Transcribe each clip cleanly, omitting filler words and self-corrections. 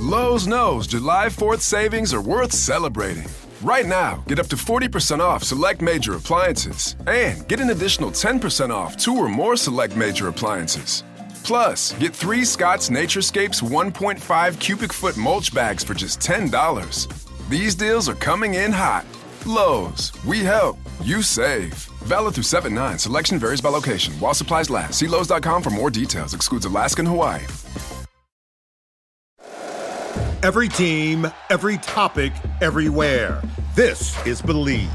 Lowe's knows July 4th savings are worth celebrating. Right now, get up to 40% off select major appliances and get an additional 10% off 2 or more select major appliances. Plus, get 3 Scott's Naturescapes 1.5 cubic foot mulch bags for just $10. These deals are coming in hot. Lowe's, we help, you save. Valid through 7/9. Selection varies by location. While supplies last. See Lowe's.com for more details. Excludes Alaska and Hawaii. Every team, every topic, everywhere. This is Believe.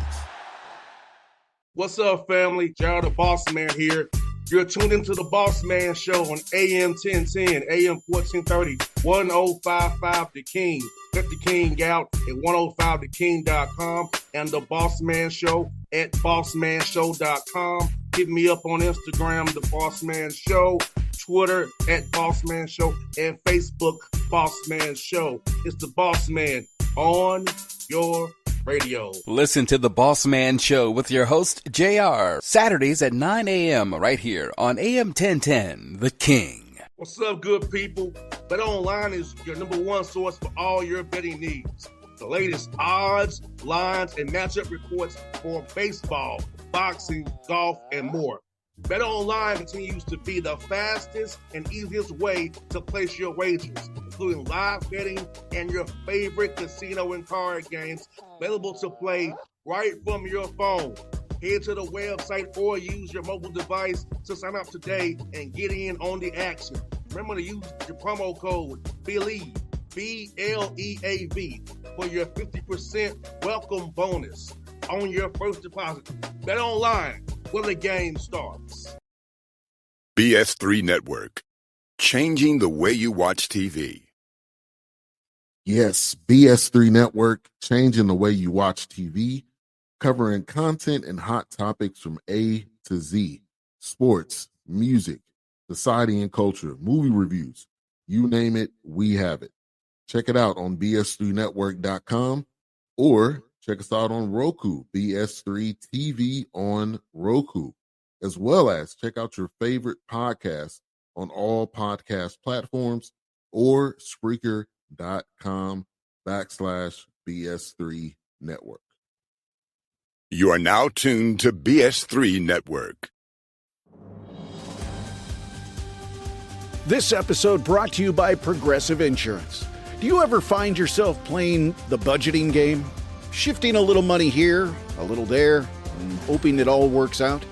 What's up, family? Gerald the Bossman here. You're tuned into the Bossman Show on AM 1010, AM 1430, 1055 The King. Let the King out at 105theking.com and the Bossman Show at bossmanshow.com. Hit me up on Instagram, The Bossman Show, Twitter at Bossman Show, and Facebook, Bossman Show. It's the Bossman on your radio. Listen to the Bossman Show with your host, JR, Saturdays at 9 a.m. right here on AM 1010, The King. What's up, good people? BetOnline is your number one source for all your betting needs. The latest odds, lines, and matchup reports for baseball, boxing, golf, and more. BetOnline continues to be the fastest and easiest way to place your wagers, including live betting and your favorite casino and card games available to play right from your phone. Head to the website or use your mobile device to sign up today and get in on the action. Remember to use your promo code BELIEVE, BLEAV, for your 50% welcome bonus on your first deposit. BetOnline, where the game starts. BS3 Network, changing the way you watch TV. Yes, BS3 Network, changing the way you watch TV, covering content and hot topics from A to Z, sports, music, society and culture, movie reviews, you name it, we have it. Check it out on bs3network.com or check us out on Roku, BS3 TV on Roku, as well as check out your favorite podcast on all podcast platforms or Spreaker.com/BS3 Network. You are now tuned to BS3 Network. This episode brought to you by Progressive Insurance. Do you ever find yourself playing the budgeting game? Shifting a little money here, a little there, and hoping it all works out?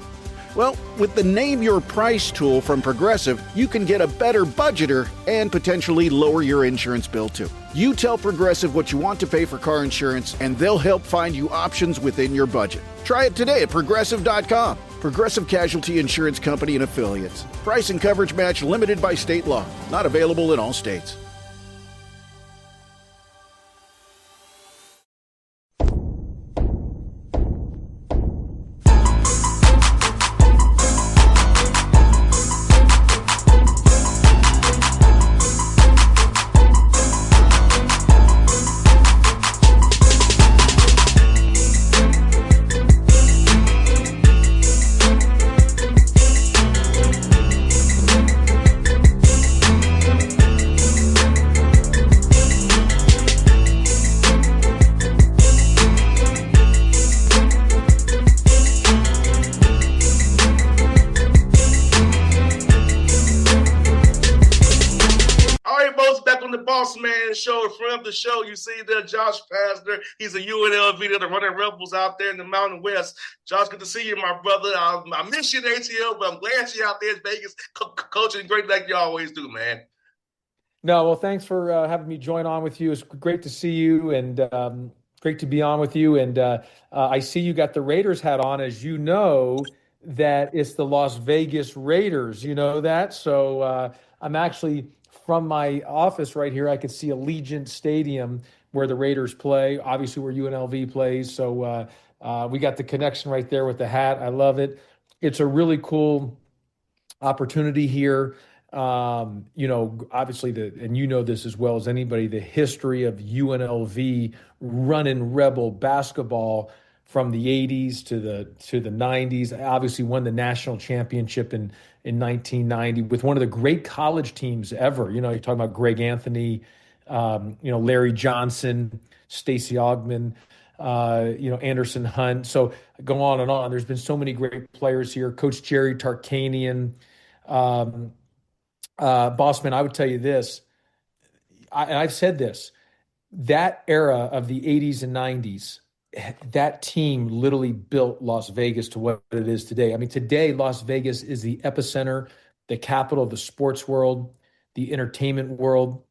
Well, with the Name Your Price tool from Progressive, you can get a better budgeter and potentially lower your insurance bill too. You tell Progressive what you want to pay for car insurance, and they'll help find you options within your budget. Try it today at Progressive.com. Progressive Casualty Insurance Company and Affiliates. Price and coverage match limited by state law. Not available in all states. Show in front of the show. You see there, Josh Pastner. He's a UNLV. They're the running Rebels out there in the Mountain West. Josh, good to see you, my brother. I miss you in ATL, but I'm glad you're out there in Vegas coaching great like you always do, man. No, well, thanks for having me join on with you. It's great to see you and great to be on with you. And I see you got the Raiders hat on. As you know, that it's the Las Vegas Raiders. You know that? So I'm actually from my office right here. I could see Allegiant Stadium where the Raiders play, obviously where UNLV plays. So we got the connection right there with the hat. I love it. It's a really cool opportunity here. Obviously and you know this as well as anybody, the history of UNLV running Rebel basketball from the 80s to the 90s. Obviously won the national championship in 1990 with one of the great college teams ever. You know, you're talking about Greg Anthony Larry Johnson, Stacey Augmon, Anderson Hunt. So go on and on. There's been so many great players here. Coach Jerry Tarkanian, um, Bossman. I would tell you this, and I've said this, that era of the 80s and 90s, that team literally built Las Vegas to what it is today. I mean, today, Las Vegas is the epicenter, the capital of the sports world, the entertainment world.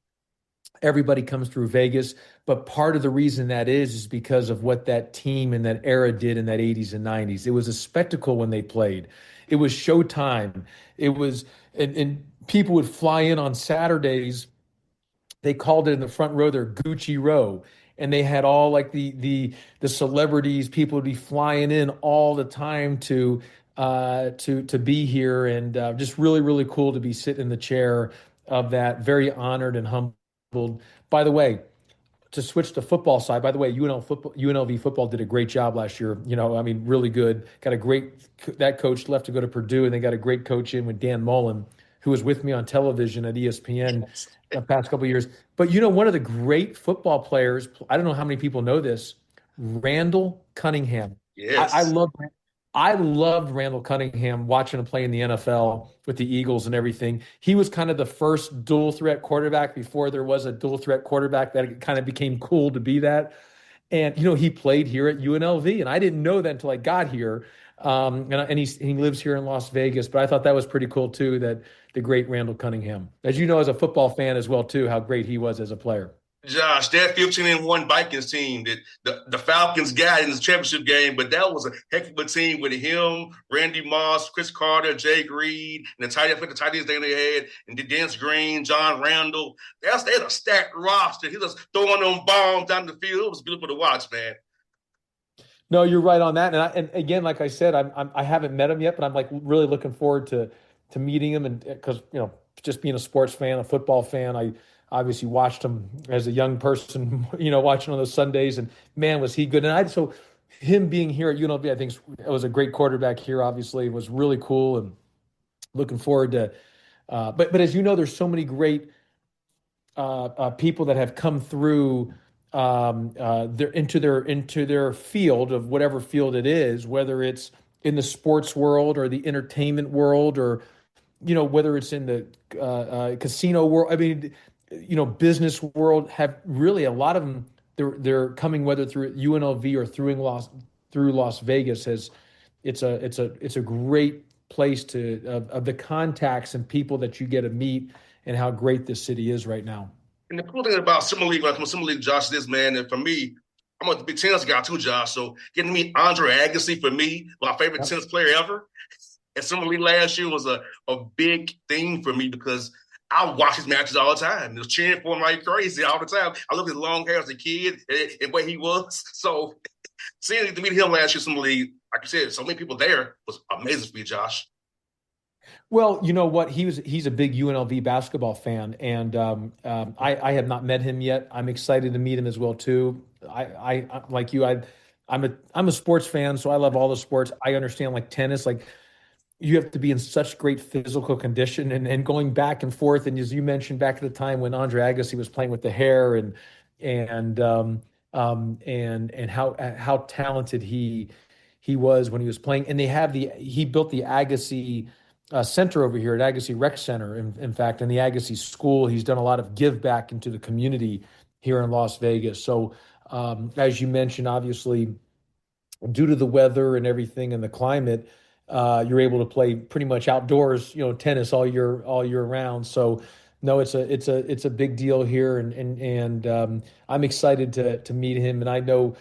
Everybody comes through Vegas. But part of the reason that is because of what that team and that era did in that 80s and 90s. It was a spectacle when they played. It was showtime. It was, and people would fly in on Saturdays. They called it in the front row their Gucci row, and they had all like the celebrities. People would be flying in all the time to be here, and just really really cool to be sitting in the chair of that. Very honored and humbled. By the way, to switch to football side, by the way, UNLV football did a great job last year. I mean, really good. Got a great, that coach left to go to Purdue, and they got a great coach in with Dan Mullen, who was with me on television at ESPN the past couple of years. But one of the great football players, I don't know how many people know this, Randall Cunningham. Yes. I loved Randall Cunningham, watching him play in the NFL with the Eagles and everything. He was kind of the first dual threat quarterback before there was a dual threat quarterback that it kind of became cool to be that. And, he played here at UNLV, and I didn't know that until I got here. And he lives here in Las Vegas, but I thought that was pretty cool too, that the great Randall Cunningham, as you know, as a football fan as well too, how great he was as a player. Josh, that 15-1 Vikings team that the Falcons got in the championship game, but that was a heck of a team with him, Randy Moss, Chris Carter, Jake Reed, and the tight ends they had, and Dennis Green, John Randall. They had a stacked roster. He was throwing them bombs down the field. It was beautiful to watch, man. No, you're right on that. And again, like I said, I haven't met him yet, but I'm like really looking forward to meeting him, and because just being a sports fan, a football fan, I obviously watched him as a young person, watching on those Sundays, and man, was he good. And so him being here at UNLV, I think it was a great quarterback here, obviously. It was really cool, and looking forward to, but as you know, there's so many great people that have come through into their field of whatever field it is, whether it's in the sports world or the entertainment world, or whether it's in the casino world. I mean, business world, have really a lot of them. They're coming whether through UNLV or through Las Vegas. It's a great place of the contacts and people that you get to meet, and how great this city is right now. And the cool thing about Summer League, Josh, is, man, and for me, I'm a big tennis guy too, Josh. So getting to meet Andre Agassi, for me, my favorite tennis player ever, and Summer League last year was a big thing for me, because I watch his matches all the time. He was cheering for him like crazy all the time. I looked at his long hair as a kid and where he was. So seeing to meet him last year, Summer League, like you said, so many people there, was amazing for you, Josh. Well, you know what? He's a big UNLV basketball fan, and I have not met him yet. I'm excited to meet him as well too. I like you. I'm a sports fan, so I love all the sports. I understand like tennis, like you have to be in such great physical condition, and going back and forth. And as you mentioned, back at the time when Andre Agassi was playing with the hair, and how talented he was when he was playing. And he built the Agassi center over here at Agassi Rec Center. In fact, in the Agassi School, he's done a lot of give back into the community here in Las Vegas. So, as you mentioned, obviously, due to the weather and everything and the climate, you're able to play pretty much outdoors, tennis all year round. So, no, it's a big deal here, and I'm excited to meet him. And I know,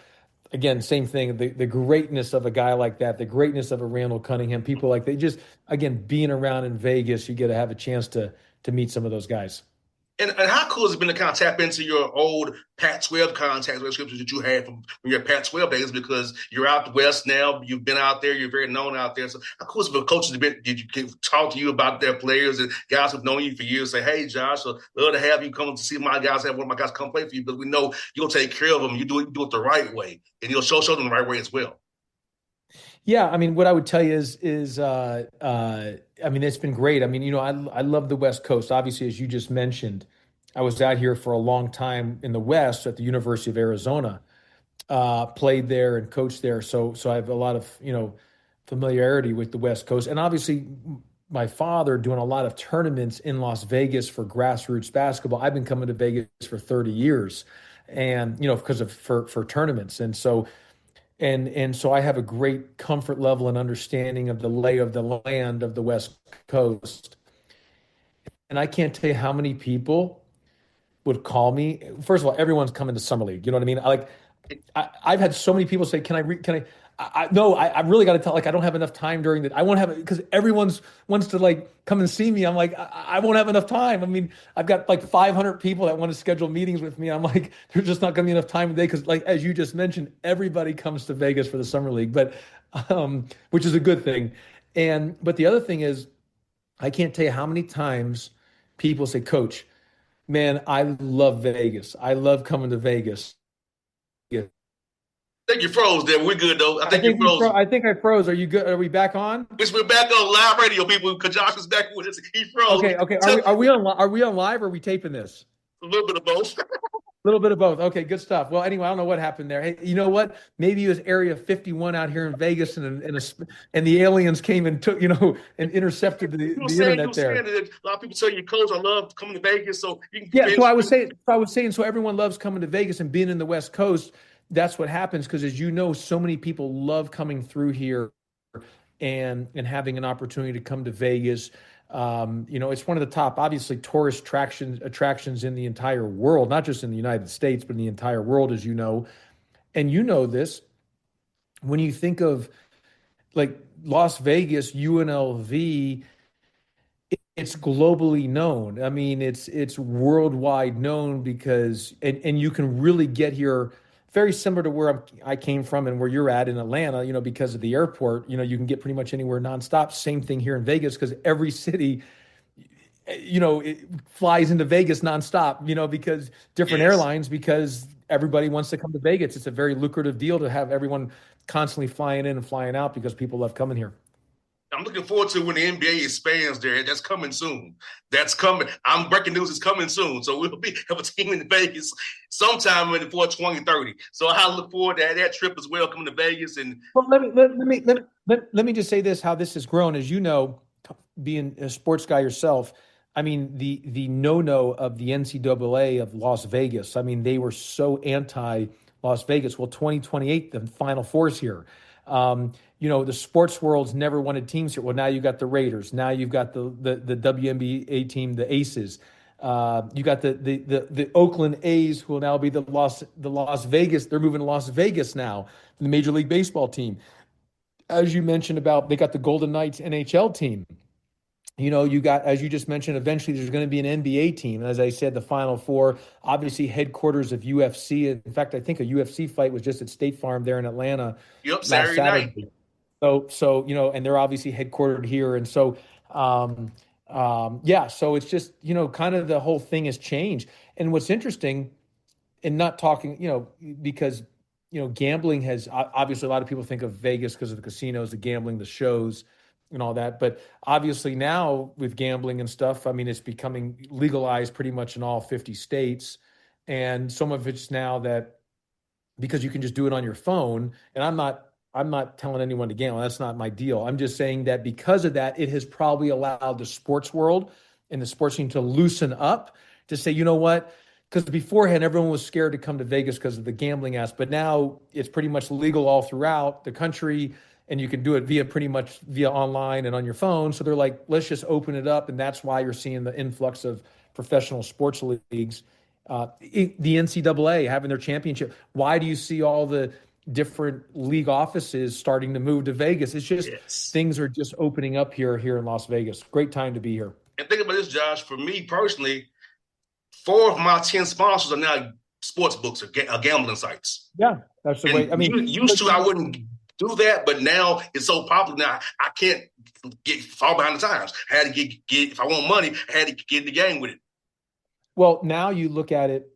again, same thing, the greatness of a guy like that, the greatness of a Randall Cunningham, people like they just, again, being around in Vegas, you get to have a chance to meet some of those guys. And how cool has it been to kind of tap into your old Pac-12 contacts, relationships that you had from your Pac-12 days, because you're out west now, you've been out there, you're very known out there. So how cool is it for coaches to talk to you about their players and guys who've known you for years, say, hey, Josh, I'd love to have you come to see my guys, have one of my guys come play for you, because we know you'll take care of them, you do it the right way, and you'll show them the right way as well. Yeah, I mean, what I would tell you is I mean, it's been great. I mean, I love the West Coast. Obviously, as you just mentioned, I was out here for a long time in the West at the University of Arizona, played there and coached there. So I have a lot of, familiarity with the West Coast. And obviously, my father doing a lot of tournaments in Las Vegas for grassroots basketball. I've been coming to Vegas for 30 years and, because of for tournaments. And so I have a great comfort level and understanding of the lay of the land of the West Coast. And I can't tell you how many people would call me. First of all, everyone's coming to summer league. You know what I mean? I've had so many people say, no, I really got to tell, I don't have enough time during the, I won't have it because everyone's wants to come and see me. I'm like, I won't have enough time. I mean, I've got 500 people that want to schedule meetings with me. I'm like, there's just not going to be enough time today. Cause as you just mentioned, everybody comes to Vegas for the summer league, which is a good thing. But the other thing is, I can't tell you how many times people say, Coach, man, I love Vegas. I love coming to Vegas. Yeah. I think you froze there. We're good though. I think you froze. I think I froze. Are you good? Are we back on? We're back on live radio, people. Because Josh is back with us. He froze. Okay. Are we on live or are we taping this? A little bit of both. A little bit of both. Okay, good stuff. Well, anyway, I don't know what happened there. Hey, you know what? Maybe it was Area 51 out here in Vegas, and the aliens came and took, and intercepted the internet there. A lot of people tell you, Coach, I love coming to Vegas. So you can. Yeah. So I was saying, so everyone loves coming to Vegas and being in the West Coast. That's what happens because, as you know, so many people love coming through here and having an opportunity to come to Vegas. It's one of the top, obviously, tourist attractions in the entire world, not just in the United States, but in the entire world, as you know. And you know this, when you think of Las Vegas, UNLV, it's globally known. I mean, it's worldwide known because, and you can really get here very similar to where I came from and where you're at in Atlanta, because of the airport, you can get pretty much anywhere nonstop. Same thing here in Vegas because every city, it flies into Vegas nonstop, because different airlines, because everybody wants to come to Vegas. It's a very lucrative deal to have everyone constantly flying in and flying out because people love coming here. I'm looking forward to when the NBA expands there. That's coming soon. That's coming. I'm breaking news is coming soon. So we'll have a team in Vegas sometime before 2030. So I look forward to that trip as well, coming to Vegas. And well, let me just say this: how this has grown, as you know, being a sports guy yourself. I mean, the no of the NCAA of Las Vegas. I mean, they were so anti Las Vegas. Well, 2028, the Final Four's here. The sports world's never wanted teams here. Well, now you got the Raiders. Now you've got the WNBA team, the Aces. You got the Oakland A's, who will now be the Las Vegas. They're moving to Las Vegas now, the Major League Baseball team. As you mentioned they got the Golden Knights NHL team. You got, as you just mentioned, eventually there's going to be an NBA team. As I said, the Final Four, obviously headquarters of UFC. In fact, I think a UFC fight was just at State Farm there in Atlanta. Yep, Saturday night. So and they're obviously headquartered here. And so, so it's just, kind of the whole thing has changed. And what's interesting, and not talking, because, gambling has, obviously a lot of people think of Vegas because of the casinos, the gambling, the shows, and all that. But obviously now with gambling and stuff, I mean, it's becoming legalized pretty much in all 50 states. And some of it's now that because you can just do it on your phone, and I'm not telling anyone to gamble. That's not my deal. I'm just saying that because of that, it has probably allowed the sports world and the sports scene to loosen up to say, you know what? Because beforehand, everyone was scared to come to Vegas because of the gambling aspect. But now it's pretty much legal all throughout the country, and you can do it pretty much via online and on your phone. So they're like, let's just open it up. And that's why you're seeing the influx of professional sports leagues, the NCAA having their championship. Why do you see all the different league offices starting to move to Vegas? It's just things are just opening up here in Las Vegas. Great time to be here. And think about this, Josh. For me personally, 4 of my 10 sponsors are now sports books or gambling sites. Yeah, that's the way. I mean, used to I wouldn't do that, but now it's so popular. Now I can't fall behind the times. I had to get if I want money, I had to get in the game with it. Well, now you look at it,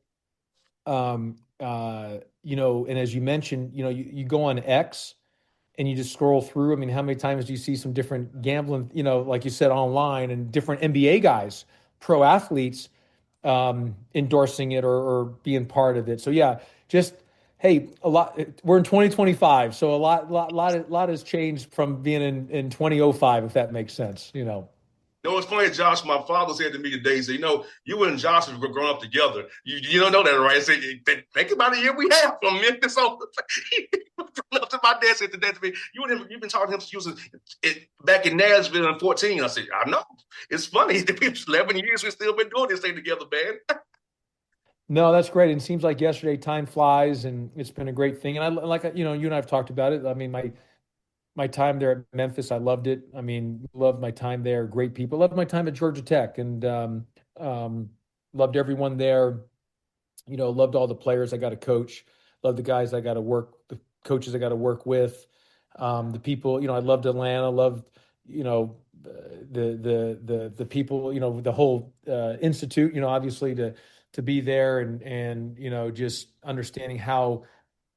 and as you mentioned, you go on X and you just scroll through. I mean, how many times do you see some different gambling, like you said, online, and different NBA guys, pro athletes endorsing it or being part of it. So yeah, just hey, a lot. We're in 2025, so a lot has changed from being in 2005, if that makes sense. You know, it's funny, Josh. My father said to me today, he said, you and Josh have grown up together. You don't know that, right? I said, think about the year we have from Memphis on. My dad said to me, you've been talking to him since you was back in Nashville in 14. I said, I know. It's funny. It's 11 years we've still been doing this thing together, man. No, that's great. And it seems like yesterday time flies, and it's been a great thing. And I like you and I have talked about it. I mean, my time there at Memphis, I loved it. I mean, loved my time there. Great people. Loved my time at Georgia Tech, and loved everyone there. Loved all the players I got to coach. Loved the guys I got to work, the coaches I got to work with. The people. I loved Atlanta. Loved the people. The whole institute. Obviously to be there and just understanding how,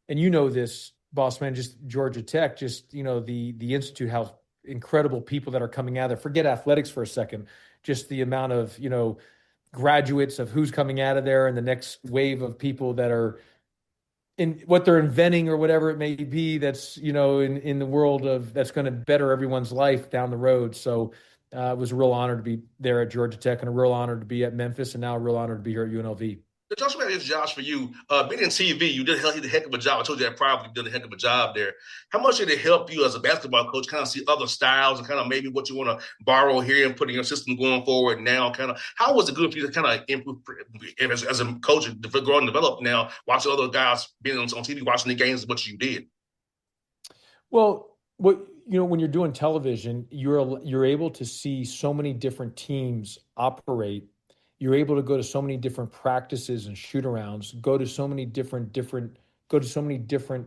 and this, Bossman, just Georgia Tech, just the institute, how incredible people that are coming out of there. Forget athletics for a second, just the amount of graduates of who's coming out of there and the next wave of people that are in what they're inventing or whatever it may be. That's in the world of that's going to better everyone's life down the road. So it was a real honor to be there at Georgia Tech and a real honor to be at Memphis and now a real honor to be here at UNLV. Josh, man, it's Josh for you. Being in TV, you did a heck of a job. I told you that probably did a heck of a job there. How much did it help you as a basketball coach kind of see other styles and kind of maybe what you want to borrow here and put in your system going forward now? Kind of how was it good for you to kind of improve as a coach, grow and develop now, watching other guys being on TV, watching the games as much as you did? Well, when you're doing television, you're able to see so many different teams operate. You're able to go to so many different practices and shoot arounds, go to so many different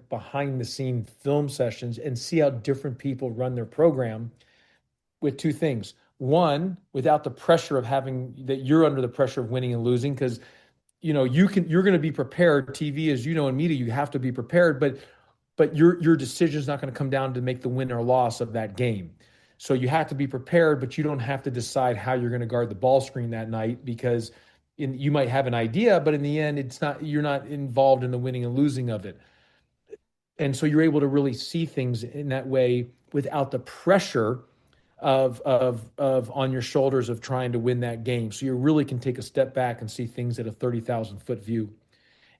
behind the scene film sessions and see how different people run their program with two things. One, without the pressure of having that you're under the pressure of winning and losing, because you're going to be prepared. TV, as in media, you have to be prepared, but your decision is not going to come down to make the win or loss of that game. So you have to be prepared, but you don't have to decide how you're going to guard the ball screen that night because you might have an idea, but in the end, you're not involved in the winning and losing of it. And so you're able to really see things in that way without the pressure of on your shoulders of trying to win that game. So you really can take a step back and see things at a 30,000 foot view.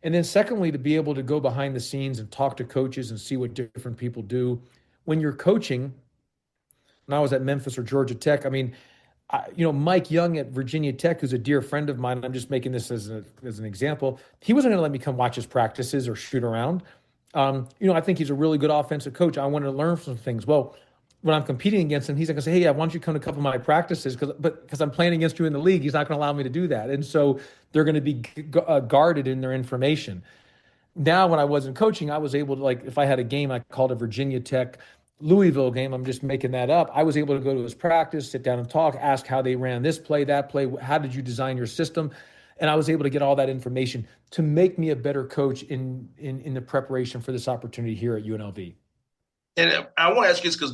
And then secondly, to be able to go behind the scenes and talk to coaches and see what different people do. When you're coaching, when I was at Memphis or Georgia Tech, I mean, Mike Young at Virginia Tech, who's a dear friend of mine, I'm just making this as an example, he wasn't going to let me come watch his practices or shoot around. I think he's a really good offensive coach. I wanted to learn some things. Well, when I'm competing against him, he's not going to say, hey, I want you to come to a couple of my practices because I'm playing against you in the league. He's not going to allow me to do that. And so they're going to be guarded in their information. Now, when I wasn't coaching, I was able to, if I had a game, I called a Virginia Tech Louisville game, I'm just making that up. I was able to go to his practice, sit down and talk, ask how they ran this play, that play, how did you design your system? And I was able to get all that information to make me a better coach in the preparation for this opportunity here at UNLV. And I want to ask you this because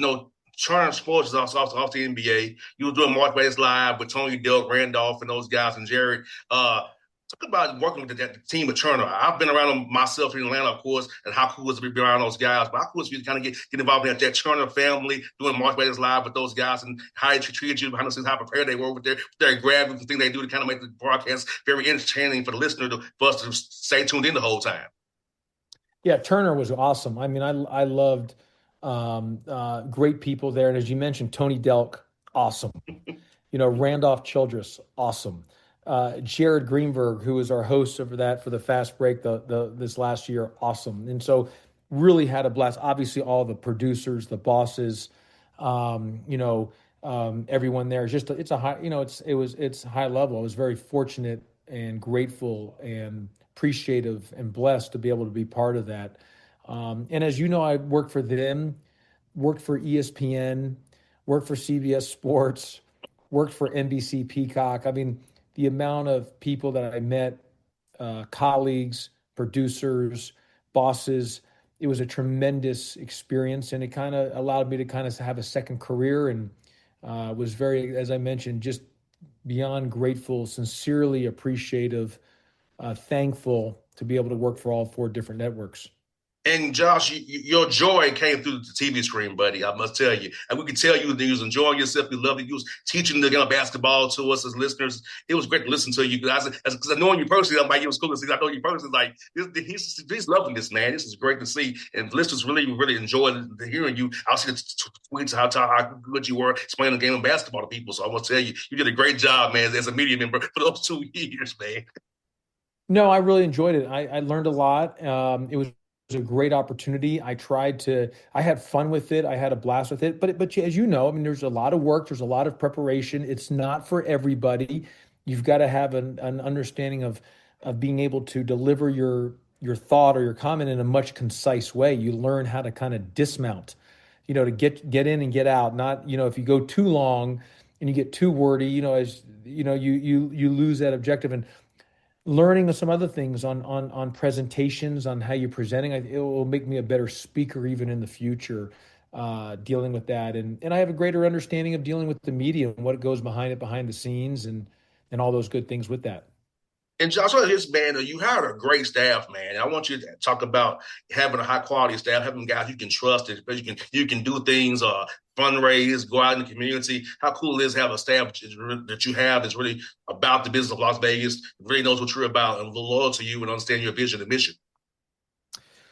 Turner Sports is also off the NBA. You were doing March Madness Live with Tony, Dale, Randolph, and those guys, and Jared. Talk about working with the team of Turner. I've been around them myself in Atlanta, of course, and how cool is it to be around those guys. But how cool is it to kind of get involved in that Turner family, doing March Madness Live with those guys, and how they treated you behind the scenes, how prepared they were with their grab, the thing they do to kind of make the broadcast very entertaining for the listener, for us to stay tuned in the whole time. Yeah, Turner was awesome. I mean, I loved great people there. And as you mentioned, Tony Delk, awesome. Randolph Childress, awesome. Jared Greenberg, who was our host for the fast break this last year, awesome. And so really had a blast. Obviously, all the producers, the bosses, everyone there. It's a high, it's high level. I was very fortunate and grateful and appreciative and blessed to be able to be part of that. And as you know, I worked for them, worked for ESPN, worked for CBS Sports, worked for NBC Peacock. I mean, the amount of people that I met, colleagues, producers, bosses, it was a tremendous experience, and it kind of allowed me to kind of have a second career, and was very, as I mentioned, just beyond grateful, sincerely appreciative, thankful to be able to work for all four different networks. And Josh, your joy came through the TV screen, buddy. I must tell you, and we could tell you that you was enjoying yourself. You loved it. You was teaching the basketball to us as listeners. It was great to listen to you because I knowing you personally, I'm like it was cool to see. I know you personally, like he's loving this, man. This is great to see, and listeners really enjoyed hearing you. I see the tweets how good you were explaining the game of basketball to people. So I want to tell you, you did a great job, man, as a media member for those 2 years, man. No, I really enjoyed it. I learned a lot. It was a great opportunity. I had fun with it. I had a blast with it. But as you know, I mean, there's a lot of work. There's a lot of preparation. It's not for everybody. You've got to have an understanding of being able to deliver your thought or your comment in a much concise way. You learn how to kind of dismount, to get in and get out. Not, if you go too long and you get too wordy, as you lose that objective. And learning some other things on presentations, on how you're presenting, it will make me a better speaker even in the future, dealing with that. And I have a greater understanding of dealing with the media and what goes behind the scenes, and all those good things with that. And Josh, on this, man, you hired a great staff, man. I want you to talk about having a high quality staff, having guys you can trust, you can do things, fundraise, go out in the community. How cool it is to have a staff that you have that's really about the business of Las Vegas, really knows what you're about, and loyal to you and understand your vision and mission.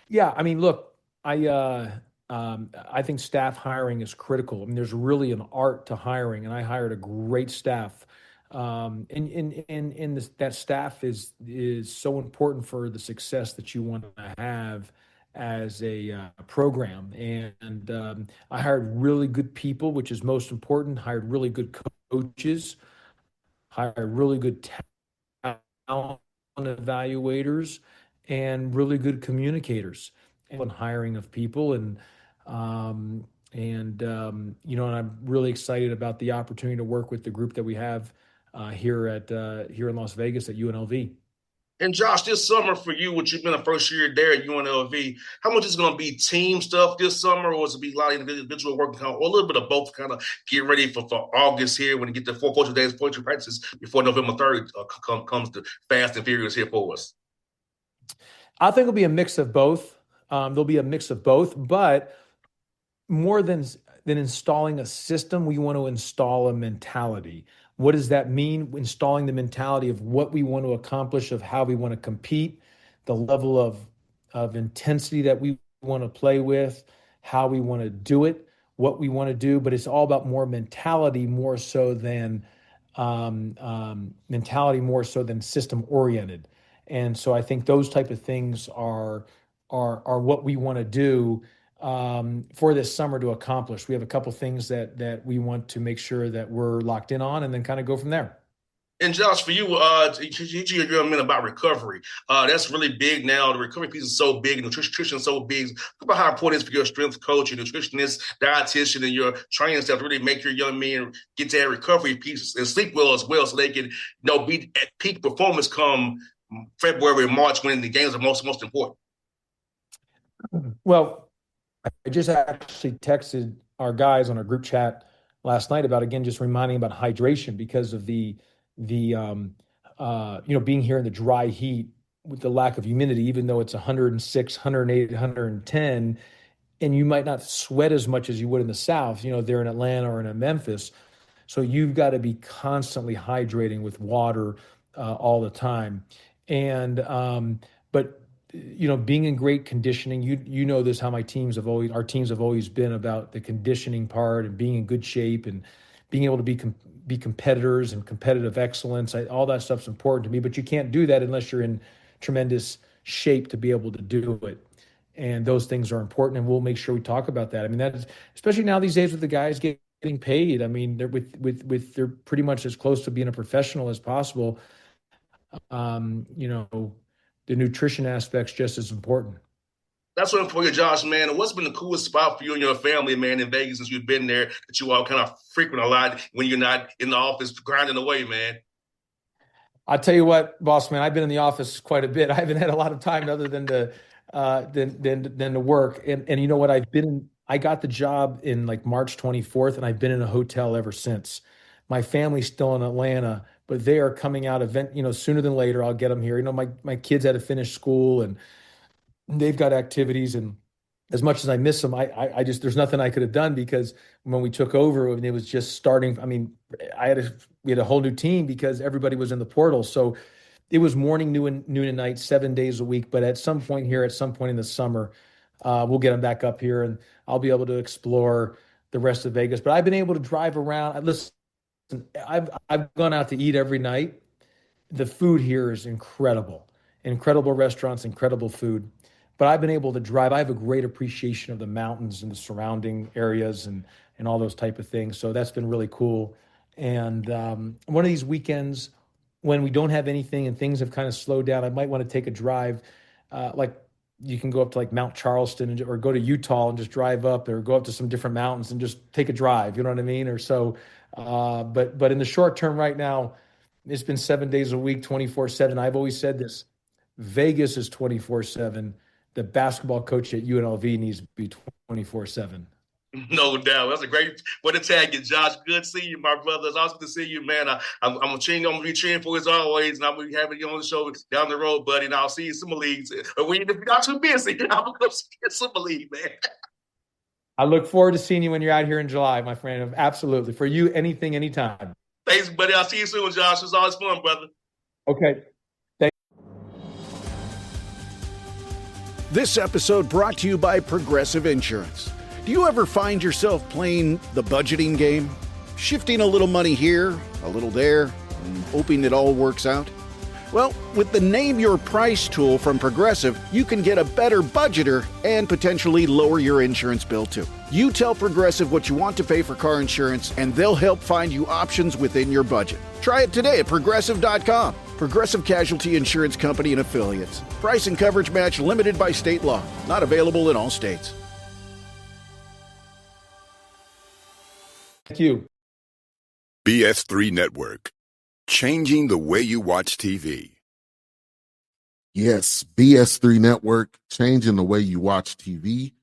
Yeah, I mean, look, I think staff hiring is critical. I mean, there's really an art to hiring, and I hired a great staff. That staff is so important for the success that you want to have as a program. And I hired really good people, which is most important. Hired really good coaches. Hired really good talent evaluators, and really good communicators. And hiring of people, and I'm really excited about the opportunity to work with the group that we have here in Las Vegas at UNLV. And Josh, this summer for you, which you've been a first year there at UNLV, how much is going to be team stuff this summer, or is it be a lot of individual work, or a little bit of both, kind of get ready for August here when you get the 4 coaching days, poetry practices before November 3rd comes the Fast and Furious here for us? I think it'll be a mix of both. There'll be a mix of both, but more than installing a system, we want to install a mentality. What does that mean? Installing the mentality of what we want to accomplish, of how we want to compete, the level of intensity that we want to play with, how we want to do it, what we want to do. But it's all about more mentality, more so than system oriented. And so I think those type of things are what we want to do for this summer to accomplish. We have a couple things that we want to make sure that we're locked in on, and then kind of go from there. And Josh, for you, teach your young men about recovery. That's really big now. The recovery piece is so big, and nutrition is so big. Think about how important it is for your strength coach, your nutritionist, dietitian, and your training staff to really make your young men get to that recovery piece and sleep well as well, so they can be at peak performance come February, March, when the games are most important. Well, I just actually texted our guys on our group chat last night about, again, just reminding about hydration, because of the being here in the dry heat with the lack of humidity, even though it's 106, 108, 110, and you might not sweat as much as you would in the South, there in Atlanta or in Memphis. So you've got to be constantly hydrating with water all the time. And but being in great conditioning, you know this, how our teams have always been about the conditioning part and being in good shape and being able to be competitors and competitive excellence. All that stuff's important to me, but you can't do that unless you're in tremendous shape to be able to do it. And those things are important, and we'll make sure we talk about that. I mean, that's especially now these days with the guys getting paid. I mean, they're pretty much as close to being a professional as possible. The nutrition aspect's just as important. That's what for you, Josh, man. And what's been the coolest spot for you and your family, man, in Vegas since you've been there, that you all kind of frequent a lot when you're not in the office grinding away, man? I'll tell you what, boss man, I've been in the office quite a bit. I haven't had a lot of time other than to work. And you know what? I got the job in like March 24th, and I've been in a hotel ever since. My family's still in Atlanta, but they are coming out sooner than later. I'll get them here. My kids had to finish school and they've got activities, and as much as I miss them, I just, there's nothing I could have done because when we took over and it was just starting, I mean, we had a whole new team because everybody was in the portal. So it was morning, noon and night, 7 days a week. But at some point in the summer, we'll get them back up here and I'll be able to explore the rest of Vegas. But I've been able to drive around. Listen, I've gone out to eat every night. The food here is incredible restaurants, incredible food. But I've been able to drive. I have a great appreciation of the mountains and the surrounding areas and all those type of things. So that's been really cool. And one of these weekends when we don't have anything and things have kind of slowed down, I might want to take a drive. Like you can go up to like Mount Charleston or go to Utah and just drive up, or go up to some different mountains and just take a drive. You know what I mean? Or so. But in the short term right now, it's been 7 days a week, 24/7. I've always said this: Vegas is 24/7. The basketball coach at UNLV needs to be 24/7. No doubt. That's a great way to tag you, Josh. Good seeing you, my brother. It's awesome to see you, man. I'm going to be cheering for you as always, and I'm going to be having you on the show down the road, buddy, and I'll see you in Summer Leagues. But when you're not too busy, I'm going to go see you in Summer League, man. I look forward to seeing you when you're out here in July, my friend. Absolutely. For you, anything, anytime. Thanks, buddy. I'll see you soon, Josh. It's always fun, brother. Okay. This episode brought to you by Progressive Insurance. Do you ever find yourself playing the budgeting game? Shifting a little money here, a little there, and hoping it all works out? Well, with the Name Your Price tool from Progressive, you can get a better budgeter and potentially lower your insurance bill too. You tell Progressive what you want to pay for car insurance, and they'll help find you options within your budget. Try it today at Progressive.com. Progressive Casualty Insurance Company and Affiliates. Price and coverage match limited by state law. Not available in all states. Thank you. BS3 Network. Changing the way you watch TV. Yes, BS3 Network, changing the way you watch TV,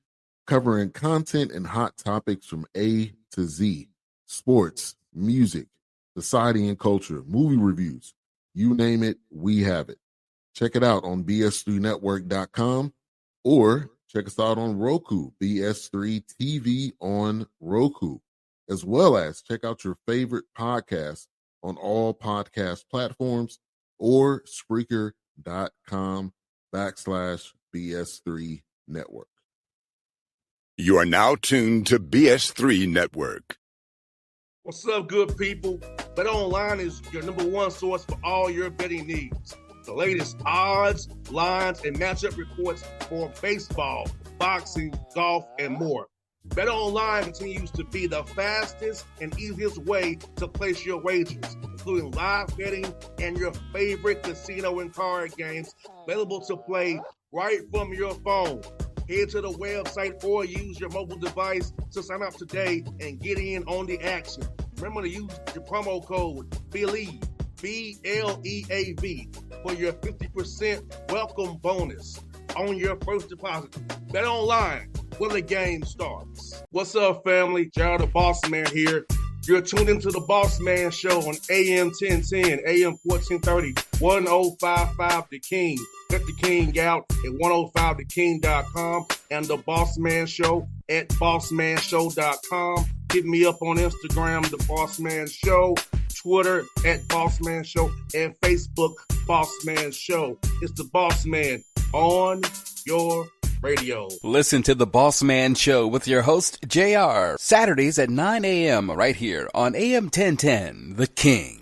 covering content and hot topics from A to Z. Sports, music, society and culture, movie reviews. You name it, we have it. Check it out on bs3network.com or check us out on Roku, BS3 TV on Roku, as well as check out your favorite podcast on all podcast platforms or Spreaker.com/BS3 Network. You are now tuned to BS3 Network. What's up, good people? BetOnline is your number one source for all your betting needs. The latest odds, lines, and matchup reports for baseball, boxing, golf, and more. BetOnline continues to be the fastest and easiest way to place your wagers, including live betting and your favorite casino and card games available to play right from your phone. Head to the website or use your mobile device to sign up today and get in on the action. Remember to use your promo code BELIEVE, BLEAV, for your 50% welcome bonus on your first deposit. Bet online where the game starts. What's up, family? Gerald the Bossman here. You're tuned into the Bossman Show on AM 1010, AM 1430, 1055 The King. Check The King out at 105theking.com and the Bossman Show at bossmanshow.com. Hit me up on Instagram, The Bossman Show, Twitter at Bossman Show, and Facebook, Bossman Show. It's the Bossman on your radio. Listen to The Bossman Show with your host, JR, Saturdays at 9 a.m. right here on AM 1010, The King.